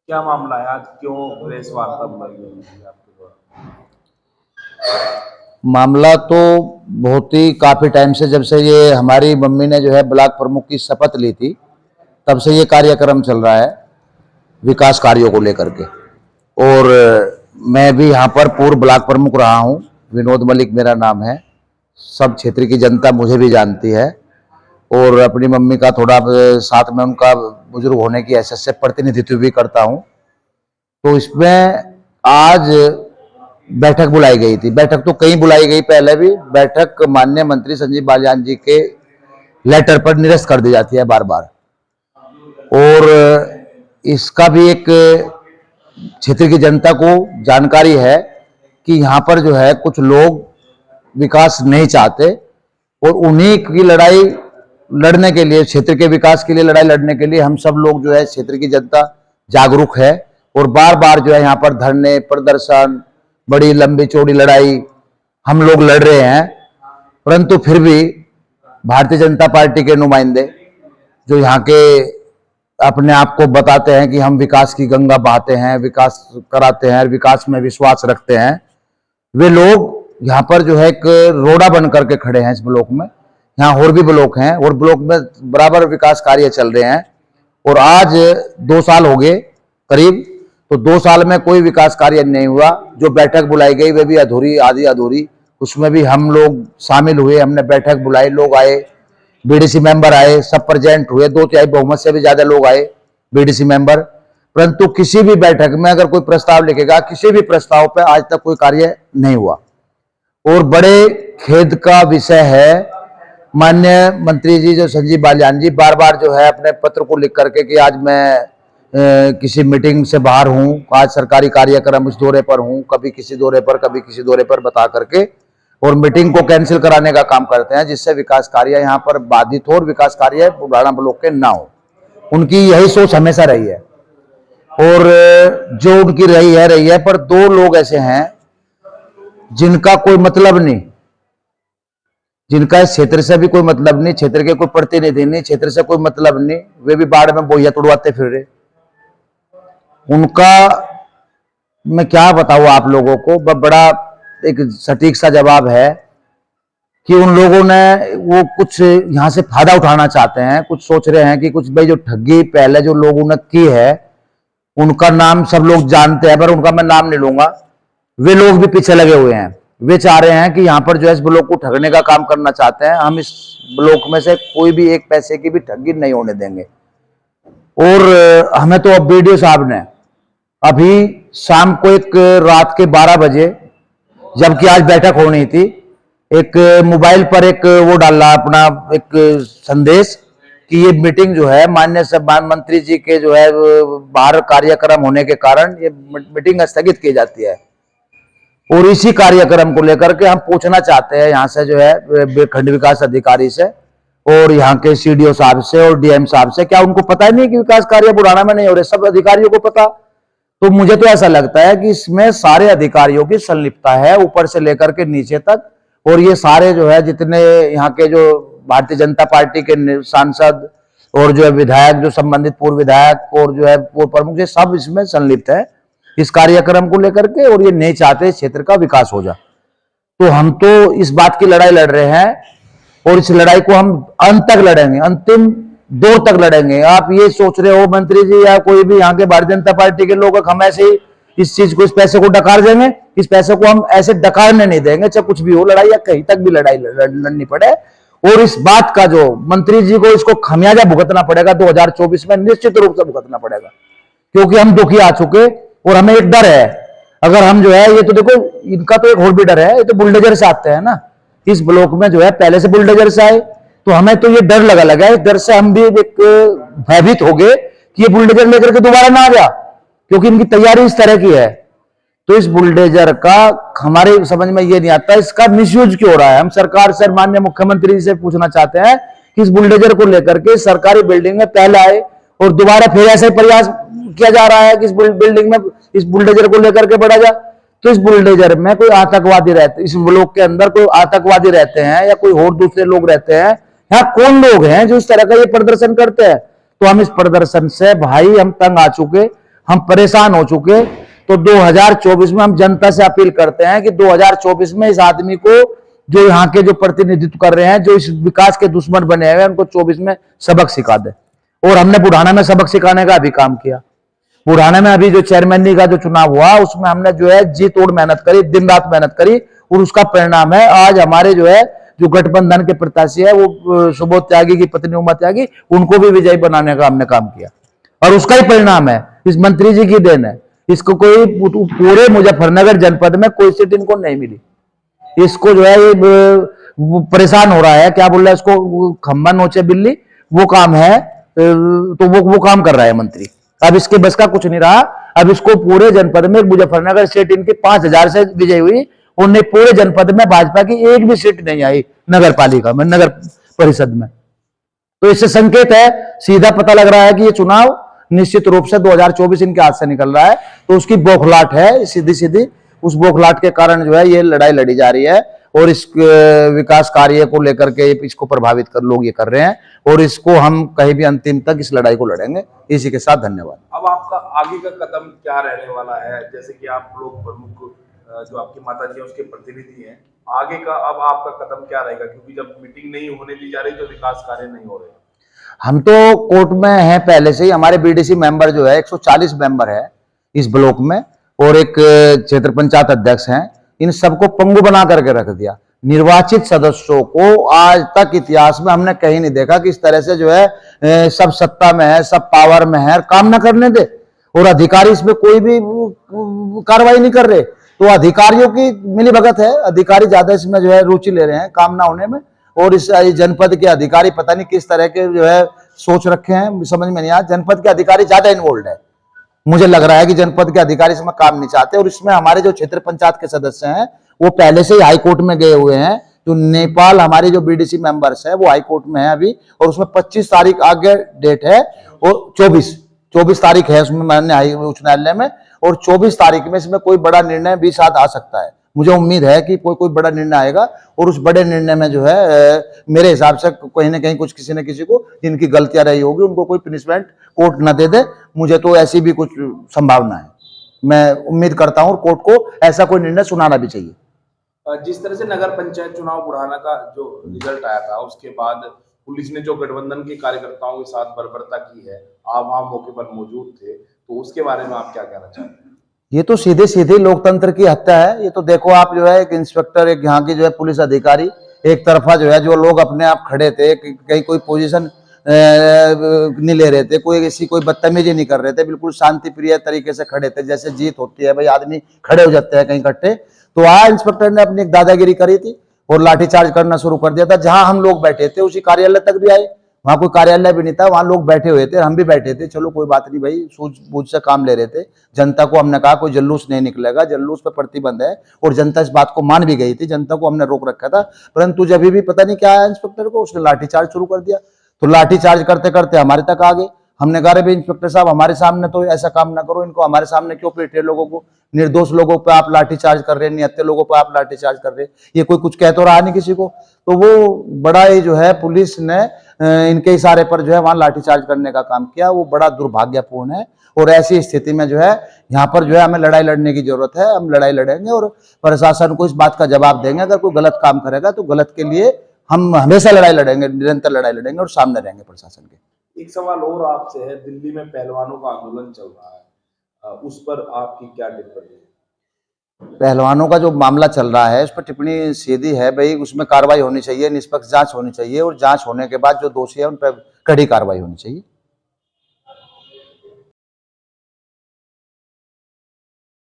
क्या मामला है आज, क्यों प्रेस वार्ता बुलाई गई थी आपके द्वारा? मामला तो बहुत ही काफी टाइम से, जब से ये हमारी मम्मी ने जो है ब्लॉक प्रमुख की शपथ ली थी, तब से ये कार्यक्रम चल रहा है विकास कार्यों को लेकर के। और मैं भी यहाँ पर पूर्व ब्लॉक प्रमुख रहा हूँ। विनोद मलिक मेरा नाम है। सब क्षेत्र की जनता मुझे भी जानती है और अपनी मम्मी का थोड़ा साथ में उनका बुजुर्ग होने की हैसियत से प्रतिनिधित्व भी करता हूँ। तो इसमें आज बैठक बुलाई गई थी। बैठक तो कहीं बुलाई गई, पहले भी बैठक माननीय मंत्री संजीव बालियान जी के लेटर पर निरस्त कर दी जाती है बार बार। और इसका भी एक क्षेत्र की जनता को जानकारी है कि यहाँ पर जो है कुछ लोग विकास नहीं चाहते और उन्हीं की लड़ाई लड़ने के लिए, क्षेत्र के विकास के लिए लड़ाई लड़ने के लिए हम सब लोग जो है क्षेत्र की जनता जागरूक है और बार बार जो है यहाँ पर धरने, प्रदर्शन, बड़ी लंबी चौड़ी लड़ाई हम लोग लड़ रहे हैं। परंतु फिर भी भारतीय जनता पार्टी के नुमाइंदे जो यहाँ के अपने आप को बताते हैं कि हम विकास की गंगा बहाते हैं, विकास कराते हैं, विकास में विश्वास रखते हैं, वे लोग यहाँ पर जो है एक रोड़ा बन करके खड़े हैं इस ब्लॉक में। यहाँ और भी ब्लॉक हैं और ब्लॉक में बराबर विकास कार्य चल रहे हैं। और आज 2 साल हो गए करीब, तो 2 साल में कोई विकास कार्य नहीं हुआ। जो बैठक बुलाई गई वे भी अधूरी, आधी अधूरी। उसमें भी हम लोग शामिल हुए, हमने बैठक बुलाई, लोग आए, बीडीसी मेंबर आए, सब प्रेजेंट हुए, 2/3 बहुमत से भी ज्यादा लोग आए बीडीसी मेंबर। परंतु किसी भी बैठक में अगर कोई प्रस्ताव लिखेगा, किसी भी प्रस्ताव पर आज तक कोई कार्य नहीं हुआ। और बड़े खेद का विषय है, माननीय मंत्री जी जो संजीव बालियान जी बार बार जो है अपने पत्र को लिख करके कि आज मैं किसी मीटिंग से बाहर हूं, आज सरकारी कार्यक्रम इस दौरे पर हूं, कभी किसी दौरे पर, कभी किसी दौरे पर बता करके और मीटिंग को कैंसिल कराने का काम करते हैं, जिससे विकास कार्य यहाँ पर बाधित हो और विकास कार्य बुढ़ाना ब्लॉक के ना हो। उनकी यही सोच हमेशा रही है और जो उनकी रही है। पर 2 लोग ऐसे हैं जिनका कोई मतलब नहीं, जिनका इस क्षेत्र से भी कोई मतलब नहीं, क्षेत्र के कोई प्रतिनिधि नहीं, क्षेत्र से कोई मतलब नहीं, वे भी बाढ़ में बोहिया तुड़वाते फिर रहे। उनका मैं क्या बताऊं आप लोगों को, बड़ा एक सटीक सा जवाब है कि उन लोगों ने वो कुछ यहां से फायदा उठाना चाहते हैं, कुछ सोच रहे हैं कि कुछ भाई जो ठगी पहले जो लोगों ने की है उनका नाम सब लोग जानते हैं, पर उनका मैं नाम नहीं लूंगा। वे लोग भी पीछे लगे हुए हैं। वे चाह रहे हैं कि यहाँ पर जो है इस ब्लॉक को ठगने का काम करना चाहते हैं। हम इस ब्लॉक में से कोई भी एक पैसे की भी ठगी नहीं होने देंगे। और हमें तो अब बीडीओ साहब ने अभी शाम को एक रात के 12 बजे, जबकि आज बैठक होनी थी, एक मोबाइल पर एक वो डाला अपना एक संदेश कि ये मीटिंग जो है माननीय सम्मान मंत्री जी के जो है बाहर कार्यक्रम होने के कारण ये मीटिंग स्थगित की जाती है। और इसी कार्यक्रम को लेकर के हम पूछना चाहते हैं यहाँ से जो है खंड विकास अधिकारी से और यहाँ के सीडीओ साहब से और डीएम साहब से, क्या उनको पता ही नहीं कि विकास कार्य बुढ़ाना में नहीं हो रहे? सब अधिकारियों को पता। तो मुझे तो ऐसा लगता है कि इसमें सारे अधिकारियों की संलिप्तता है, ऊपर से लेकर के नीचे तक। और ये सारे जो है जितने यहाँ के जो भारतीय जनता पार्टी के सांसद और जो है विधायक, जो संबंधित पूर्व विधायक और जो है पूर्व प्रमुख, ये सब इसमें संलिप्त है इस कार्यक्रम को लेकर के, और ये नहीं चाहते इस क्षेत्र का विकास हो जाए। तो हम तो इस बात की लड़ाई लड़ रहे हैं और इस लड़ाई को हम अंत तक लड़ेंगे, अंतिम दौर तक लड़ेंगे। आप ये सोच रहे हो मंत्री जी या कोई भी यहाँ के भारतीय जनता पार्टी के लोग हम ऐसे ही इस चीज को, इस पैसे को डकार देंगे? इस पैसे को हम ऐसे डकारने नहीं देंगे, चाहे कुछ भी हो लड़ाई, या कहीं तक भी लड़ाई लड़नी पड़े। और इस बात का जो मंत्री जी को इसको खमियाजा भुगतना पड़ेगा 2024 में, निश्चित रूप से भुगतना पड़ेगा, क्योंकि हम दुखी आ चुके। और हमें एक डर है, अगर हम जो है, ये तो देखो इनका तो एक और भी डर है, ये तो बुलडोजर से आते हैं ना इस ब्लॉक में, जो है पहले से बुलडोजर से आए। तो हमें तो ये डर लगा है, इस डर से हम भी एक भयभीत हो गए कि ये बुलडोजर लेकर के दोबारा ना आ जा, क्योंकि इनकी तैयारी इस तरह की है। तो इस बुलडोजर का हमारे समझ में ये नहीं आता, इसका मिसयूज क्यों हो रहा है। हम सरकार से, माननीय मुख्यमंत्री जी से पूछना चाहते हैं कि इस बुलडोजर को लेकर के सरकारी बिल्डिंग में पहले आए और दोबारा फिर ऐसे प्रयास किया जा रहा है कि इस बिल्डिंग में इस बुलडोजर को लेकर के बढ़ा जा। तो इस बुलडोजर में कोई आतंकवादी रहते, इस ब्लॉक के अंदर कोई आतंकवादी रहते हैं या कोई और दूसरे लोग रहते हैं, यहाँ कौन लोग हैं जो इस तरह का ये प्रदर्शन करते हैं? तो हम इस प्रदर्शन से भाई हम तंग आ चुके। हम परेशान हो चुके। तो 2024 में हम जनता से अपील करते हैं कि 2024 में इस आदमी को, जो यहाँ के जो प्रतिनिधित्व कर रहे हैं, जो इस विकास के दुश्मन बने हुए हैं, उनको 24 में सबक सिखा दे। और हमने बुढ़ाना में सबक सिखाने का भी काम किया। बुढ़ाना में अभी जो चेयरमैन का जो चुनाव हुआ, उसमें हमने जो है जी तोड़ मेहनत करी, दिन रात मेहनत करी, और उसका परिणाम है आज हमारे जो है जो गठबंधन के प्रत्याशी है, वो सुबोध त्यागी की पत्नी उमा त्यागी, उनको भी विजयी बनाने का हमने काम किया। और उसका ही परिणाम है, इस मंत्री जी की देन है। इसको कोई पूरे मुजफ्फरनगर जनपद में कोई सीट इनको नहीं मिली। इसको जो है ये परेशान हो रहा है, क्या बोल रहा है इसको, खंबा नोचे बिल्ली, वो काम है। तो वो काम कर रहा है मंत्री। अब इसके बस का कुछ नहीं रहा। अब इसको पूरे जनपद में, मुजफ्फरनगर सीट इनकी 5000 से विजय हुई, उन्हें पूरे जनपद में भाजपा की एक भी सीट नहीं आई नगर पालिका में, नगर परिषद में। तो इससे संकेत है, सीधा पता लग रहा है कि ये चुनाव निश्चित रूप से 2024 इनके हाथ से निकल रहा है। तो उसकी बौखलाहट है सीधी सीधी, उस बौखलाहट के कारण जो है ये लड़ाई लड़ी जा रही है। और इस विकास कार्य को लेकर के इसको प्रभावित कर लोग ये कर रहे हैं, और इसको हम कहीं भी अंतिम तक इस लड़ाई को लड़ेंगे। इसी के साथ धन्यवाद। अब आपका आगे का कदम क्या रहने वाला है? जैसे कि आप लोग प्रमुख, जो आपकी माता जी है उसके प्रतिनिधि हैं, आगे का अब आपका कदम क्या रहेगा? क्योंकि जब मीटिंग नहीं होने दी जा रही तो विकास कार्य नहीं हो रहे। हम तो कोर्ट में हैं पहले से ही। हमारे बीडीसी मेंबर जो है 140 मेंबर है इस ब्लॉक में, और एक क्षेत्र पंचायत अध्यक्ष हैं। इन सबको पंगु बना करके रख दिया। निर्वाचित सदस्यों को आज तक इतिहास में हमने कहीं नहीं देखा कि इस तरह से जो है सब सत्ता में है, सब पावर में है, काम ना करने दे। और अधिकारी इसमें कोई भी कार्रवाई नहीं कर रहे। तो अधिकारियों की मिलीभगत है, अधिकारी ज्यादा इसमें जो है रुचि ले रहे हैं काम ना होने में। और इस जनपद के अधिकारी पता नहीं किस तरह के जो है सोच रखे हैं, समझ में नहीं आया। जनपद के अधिकारी ज्यादा इन्वॉल्व है। मुझे लग रहा है कि जनपद के अधिकारी इसमें काम नहीं चाहते। और इसमें हमारे जो क्षेत्र पंचायत के सदस्य हैं वो पहले से ही हाई कोर्ट में गए हुए हैं। जो नेपाल हमारे जो बीडीसी मेंबर्स है वो हाई कोर्ट में है अभी, और उसमें 25 तारीख आगे डेट है, और 24 तारीख है उसमें माननीय उच्च न्यायालय में। और 24 तारीख में इसमें कोई बड़ा निर्णय भी साथ आ सकता है। मुझे उम्मीद है कि कोई बड़ा निर्णय आएगा, और उस बड़े निर्णय में जो है मेरे हिसाब से कहीं ना कहीं कुछ किसी न किसी को जिनकी गलतियां रही होगी उनको कोई पनिशमेंट कोर्ट न दे दे। मुझे तो ऐसी भी कुछ संभावना है। मैं उम्मीद करता हूं कोर्ट को ऐसा कोई निर्णय सुनाना भी चाहिए। जिस तरह से नगर पंचायत चुनाव बुढ़ाना का जो रिजल्ट आया था, उसके बाद पुलिस ने जो गठबंधन के कार्यकर्ताओं के साथ बर्बरता की है, आप वहां मौके पर मौजूद थे, तो उसके बारे में आप क्या कहना चाहते हैं? ये तो सीधे सीधे लोकतंत्र की हत्या है। ये तो देखो आप, जो है एक इंस्पेक्टर, एक यहाँ की जो है पुलिस अधिकारी, एक तरफा जो है जो लोग अपने आप खड़े थे, कहीं कोई पोजीशन नहीं ले रहे थे, कोई बदतमीजी नहीं कर रहे थे, बिल्कुल शांति प्रिय तरीके से खड़े थे। जैसे जीत होती है भाई, आदमी खड़े हो जाते हैं कहीं इकट्ठे। तो आज इंस्पेक्टर ने अपनी एक दादागिरी करी थी और लाठीचार्ज करना शुरू कर दिया था। जहां हम लोग बैठे थे उसी कार्यालय तक भी आए। वहां कोई कार्यालय भी नहीं था, वहां लोग बैठे हुए थे, हम भी बैठे थे। चलो कोई बात नहीं भाई, सूझबूझ से काम ले रहे थे। जनता को हमने कहा कोई जुलूस नहीं निकलेगा, जुलूस पे प्रतिबंध है, और जनता इस बात को मान भी गई थी। जनता को हमने रोक रखा था, परंतु जब भी पता नहीं क्या आया इंस्पेक्टर को, उसने लाठीचार्ज शुरू कर दिया। तो लाठीचार्ज करते करते हमारे तक आ गए। हमने कहा भाई इंस्पेक्टर साहब, हमारे सामने तो ऐसा काम ना करो, इनको हमारे सामने क्यों पीट रहे लोगों को? निर्दोष लोगों पे आप लाठीचार्ज कर रहे हैं, निहत्थे लोगों पे आप लाठीचार्ज कर रहे हैं, ये कोई कुछ कह तो रहा नहीं किसी को। तो वो बड़ा ही जो है पुलिस ने इनके इशारे पर जो है वहां लाठीचार्ज करने का काम किया। वो बड़ा दुर्भाग्यपूर्ण है, और ऐसी स्थिति में जो है यहाँ पर जो है हमें लड़ाई लड़ने की जरूरत है। हम लड़ाई लड़ेंगे और प्रशासन को इस बात का जवाब देंगे। अगर कोई गलत काम करेगा तो गलत के लिए हम हमेशा लड़ाई लड़ेंगे, निरंतर लड़ाई लड़ेंगे और सामने रहेंगे प्रशासन के। एक सवाल और आपसे है, दिल्ली में पहलवानों का आंदोलन चल रहा है, उस पर आपकी क्या टिप्पणी है? पहलवानों का जो मामला चल रहा है उस पर टिप्पणी सीधी है भाई, उसमें कार्रवाई होनी चाहिए, निष्पक्ष जांच होनी चाहिए, और जांच होने के बाद जो दोषी है उन पर कड़ी कार्रवाई होनी चाहिए।